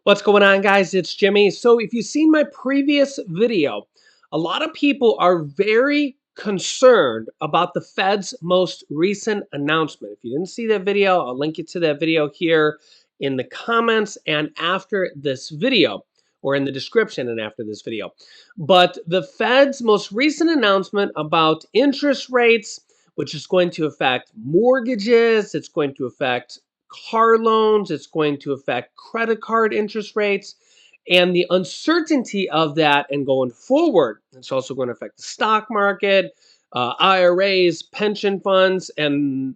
What's going on, guys? It's Jimmy. So if you've seen my previous video, a lot of people are very concerned about the Fed's most recent announcement. If you didn't see that video, I'll link you to that video here in the comments and after this video, or in the description and after this video. But the Fed's most recent announcement about interest rates, which is going to affect mortgages, it's going to affect car loans, it's going to affect credit card interest rates, and the uncertainty of that and going forward. It's also going to affect the stock market, IRAs, pension funds, and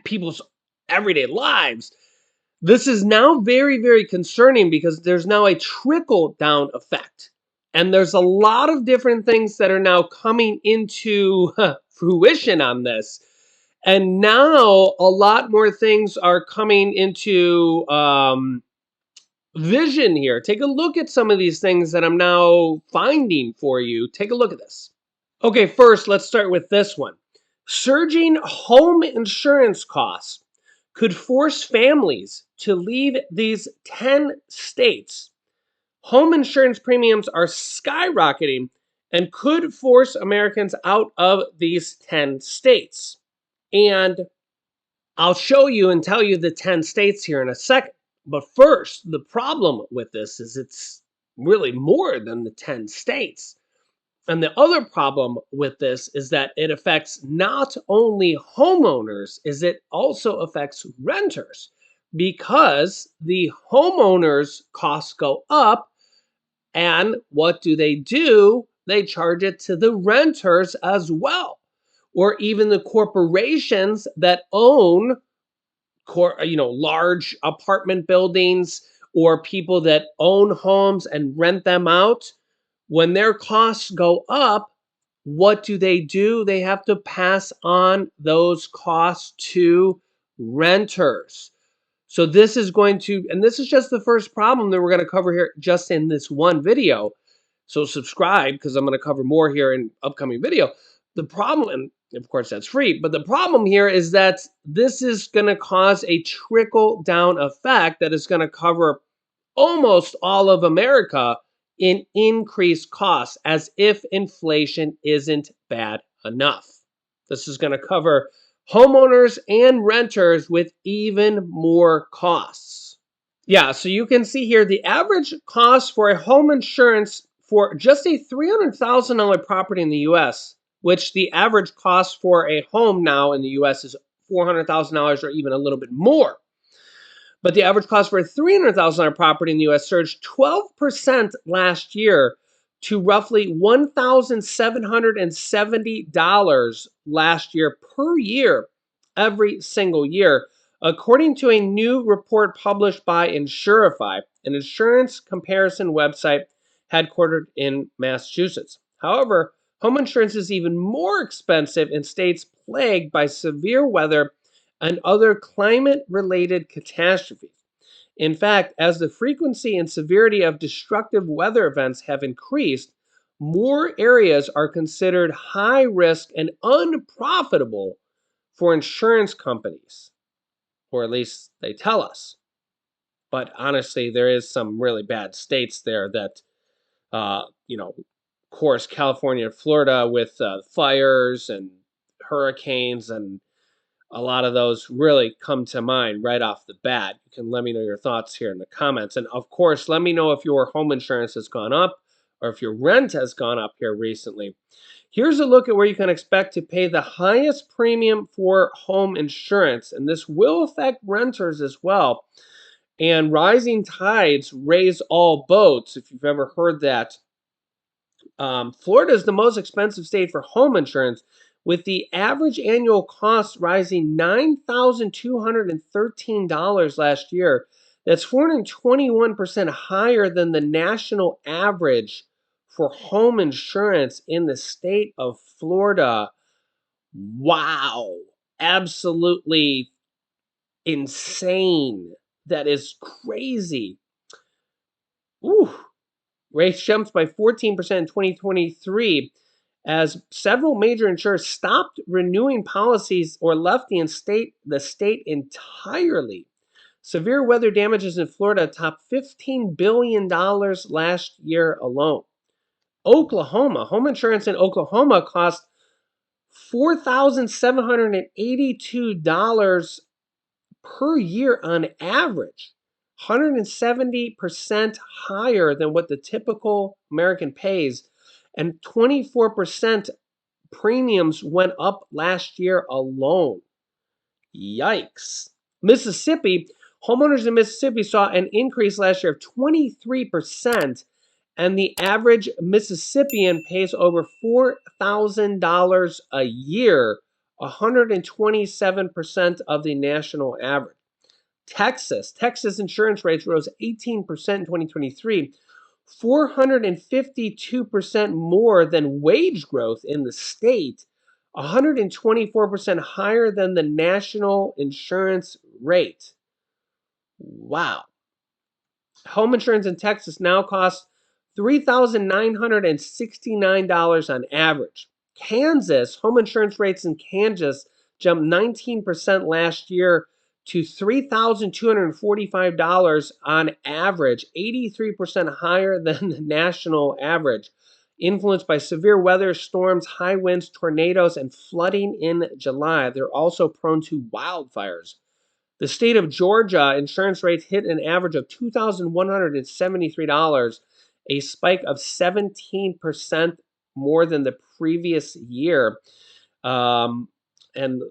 people's everyday lives. This is now very, very concerning because there's now a trickle down effect. And there's a lot of different things that are now coming into fruition on this. And now a lot more things are coming into vision here. Take a look at some of these things that I'm now finding for you. Take a look at this. Okay, first, let's start with this one. Surging home insurance costs could force families to leave these 10 states. Home insurance premiums are skyrocketing and could force Americans out of these 10 states. And I'll show you and tell you the 10 states here in a second. But first, the problem with this is it's really more than the 10 states. And the other problem with this is that it affects not only homeowners, is it also affects renters, because the homeowners' costs go up, and what do? They charge it to the renters as well, or even the corporations that own large apartment buildings, or people that own homes and rent them out. When their costs go up, what do? They have to pass on those costs to renters. So this is going to, and this is just the first problem that we're going to cover here just in this one video. So subscribe, because I'm going to cover more here in upcoming video. The problem, and of course that's free, but the problem here is that this is going to cause a trickle down effect that is going to cover almost all of America in increased costs, as if inflation isn't bad enough. This is going to cover homeowners and renters with even more costs. Yeah, so you can see here the average cost for a home insurance for just a $300,000 property in the US, which the average cost for a home now in the US is $400,000 or even a little bit more. But the average cost for a $300,000 property in the US surged 12% last year to roughly $1,770 last year per year, every single year, according to a new report published by Insurify, an insurance comparison website headquartered in Massachusetts. However, home insurance is even more expensive in states plagued by severe weather and other climate-related catastrophes. In fact, as the frequency and severity of destructive weather events have increased, more areas are considered high risk and unprofitable for insurance companies, or at least they tell us. But honestly, there is some really bad states there that, of course, California and Florida with fires and hurricanes, and a lot of those really come to mind right off the bat. You can let me know your thoughts here in the comments. And of course, let me know if your home insurance has gone up or if your rent has gone up here recently. Here's a look at where you can expect to pay the highest premium for home insurance. And this will affect renters as well. And rising tides raise all boats, if you've ever heard that. Florida is the most expensive state for home insurance, with the average annual cost rising $9,213 last year. That's 421% higher than the national average for home insurance in the state of Florida. Wow. Absolutely insane. That is crazy. Ooh. Rates jumped by 14% in 2023 as several major insurers stopped renewing policies or left the state entirely. Severe weather damages in Florida topped $15 billion last year alone. Oklahoma, home insurance in Oklahoma cost $4,782 per year on average, 170% higher than what the typical American pays, and 24% premiums went up last year alone. Yikes. Mississippi, homeowners in Mississippi saw an increase last year of 23%, and the average Mississippian pays over $4,000 a year, 127% of the national average. Texas insurance rates rose 18% in 2023, 452% more than wage growth in the state, 124% higher than the national insurance rate. Wow. Home insurance in Texas now costs $3,969 on average. Kansas, home insurance rates in Kansas jumped 19% last year to $3,245 on average, 83% higher than the national average, influenced by severe weather, storms, high winds, tornadoes, and flooding in July. They're also prone to wildfires. The state of Georgia insurance rates hit an average of $2,173, a spike of 17% more than the previous year. And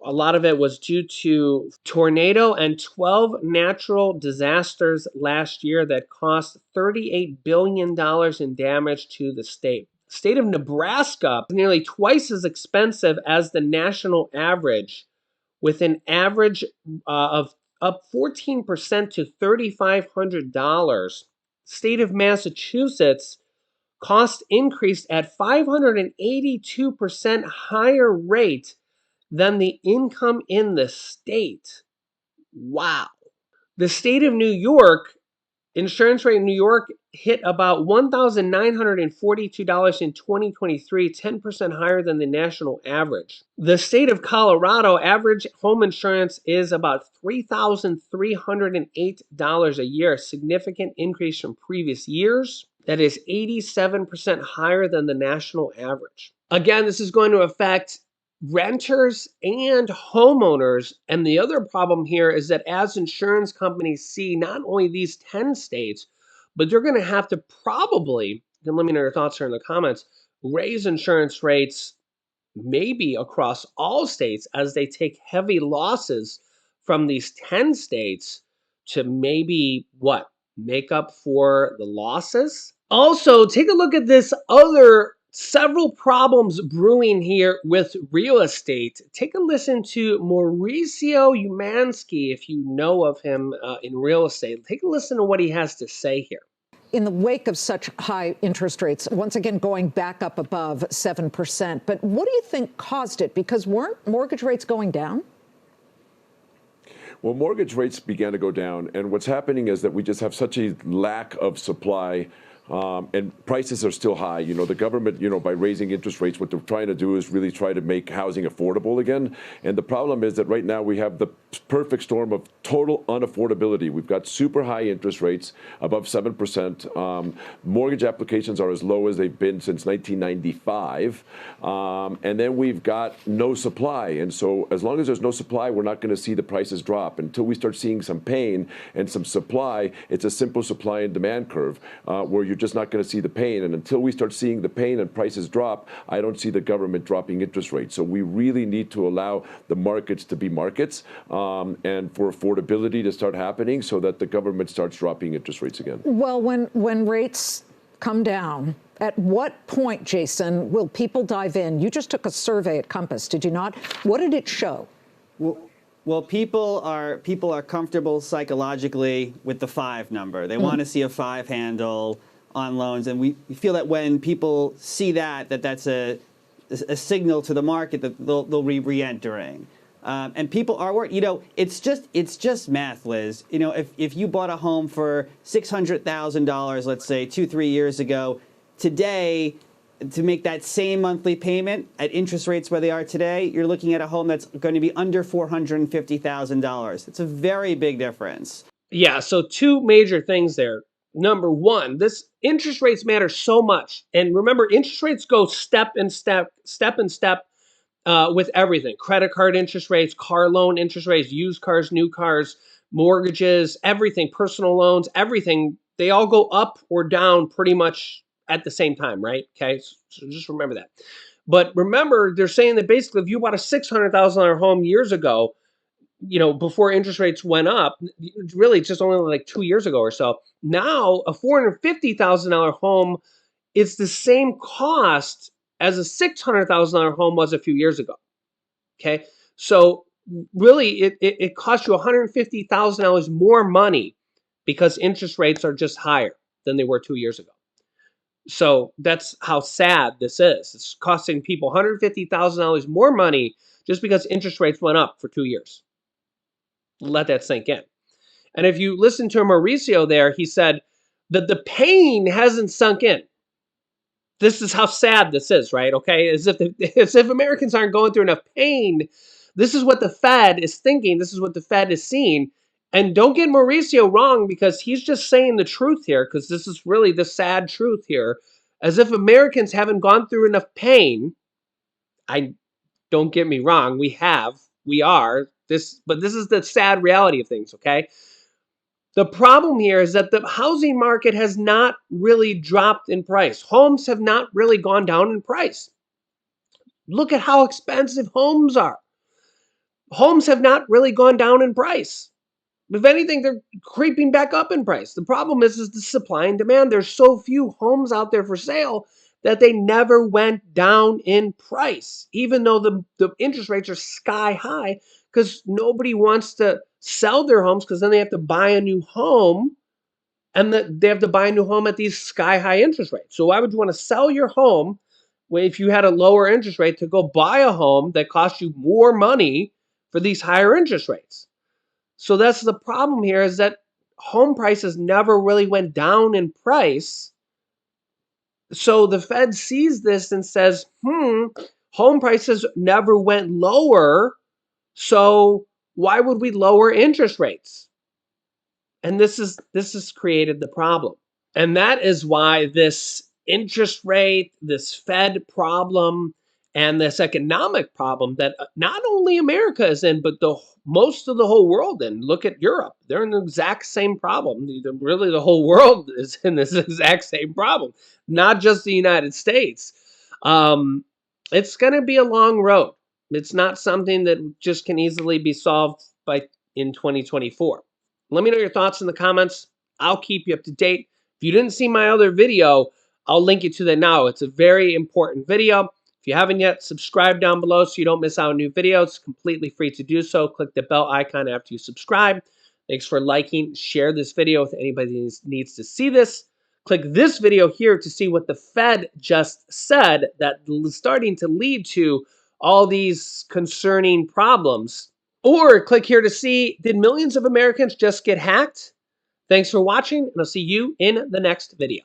a lot of it was due to tornado and 12 natural disasters last year that cost $38 billion in damage to the state. The state of Nebraska is nearly twice as expensive as the national average, with an average of up 14% to $3,500. State of Massachusetts cost increased at 582% higher rate than the income in the state. Wow. The state of New York, insurance rate in New York hit about $1,942 in 2023, 10% higher than the national average. The state of Colorado, average home insurance is about $3,308 a year, a significant increase from previous years. That is 87% higher than the national average. Again, this is going to affect renters and homeowners. And the other problem here is that as insurance companies see not only these 10 states, but they're going to have to probably, and let me know your thoughts here in the comments, raise insurance rates maybe across all states as they take heavy losses from these 10 states to maybe what? Make up for the losses? Also, take a look at this other several problems brewing here with real estate. Take a listen to Mauricio Umansky, if you know of him in real estate. Take a listen to what he has to say here. In the wake of such high interest rates, once again going back up above 7%, but what do you think caused it? Because weren't mortgage rates going down? Well, mortgage rates began to go down, and what's happening is that we just have such a lack of supply. And prices are still high. You know, the government, by raising interest rates, what they're trying to do is really try to make housing affordable again. And the problem is that right now we have the perfect storm of total unaffordability. We've got super high interest rates, above 7%. Mortgage applications are as low as they've been since 1995. And then we've got no supply. And so as long as there's no supply, we're not going to see the prices drop. Until we start seeing some pain and some supply, it's a simple supply and demand curve where you're just not going to see the pain. And until we start seeing the pain and prices drop, I don't see the government dropping interest rates. So we really need to allow the markets to be markets and for affordability to start happening so that the government starts dropping interest rates again. Well, when rates come down, at what point, Jason, will people dive in? You just took a survey at Compass, did you not? What did it show? Well, people are comfortable psychologically with the 5 number. They want to see a 5 handle on loans, and we feel that when people see that's a signal to the market that they'll be re-entering. And people are worried. It's just math, Liz. If you bought a home for $600,000, let's say 2-3 years ago, today to make that same monthly payment at interest rates where they are today, you're looking at a home that's going to be under $450,000. It's a very big difference. Yeah, so two major things there. Number one, this interest rates matter so much. And remember, interest rates go step and step with everything. Credit card interest rates, car loan interest rates, used cars, new cars, mortgages, everything, personal loans, everything. They all go up or down pretty much at the same time, right? Okay, so just remember that. But remember, they're saying that basically if you bought a $600,000 home years ago, before interest rates went up, really just only like 2 years ago or so, now a $450,000 home is the same cost as a $600,000 home was a few years ago. Okay, so really it costs you $150,000 more money because interest rates are just higher than they were 2 years ago. So that's how sad this is. It's costing people $150,000 more money just because interest rates went up for 2 years. Let that sink in. And if you listen to Mauricio there, he said that the pain hasn't sunk in. This is how sad this is, right? Okay, as if Americans aren't going through enough pain. This is what the Fed is thinking. This is what the Fed is seeing. And don't get Mauricio wrong, because he's just saying the truth here, because this is really the sad truth here. As if Americans haven't gone through enough pain. Don't get me wrong, we are. But this is the sad reality of things, okay? The problem here is that the housing market has not really dropped in price. Homes have not really gone down in price. Look at how expensive homes are. Homes have not really gone down in price. If anything, they're creeping back up in price. The problem is the supply and demand. There's so few homes out there for sale that they never went down in price, even though the interest rates are sky high, because nobody wants to sell their homes, because then they have to buy a new home, and they have to buy a new home at these sky high interest rates. So why would you want to sell your home if you had a lower interest rate to go buy a home that costs you more money for these higher interest rates? So that's the problem here, is that home prices never really went down in price. So the Fed sees this and says, home prices never went lower, so why would we lower interest rates? And this has created the problem. And that is why this interest rate, this Fed problem, and this economic problem that not only America is in, but most of the whole world in. Look at Europe. They're in the exact same problem. Really, the whole world is in this exact same problem, not just the United States. It's going to be a long road. It's not something that just can easily be solved in 2024. Let me know your thoughts in the comments. I'll keep you up to date. If you didn't see my other video, I'll link you to that now. It's a very important video. If you haven't yet, subscribe down below so you don't miss out on new videos. It's completely free to do so. Click the bell icon after you subscribe. Thanks for liking. Share this video with anybody who needs to see this. Click this video here to see what the Fed just said that is starting to lead to all these concerning problems. Or click here to see, did millions of Americans just get hacked? Thanks for watching, and I'll see you in the next video.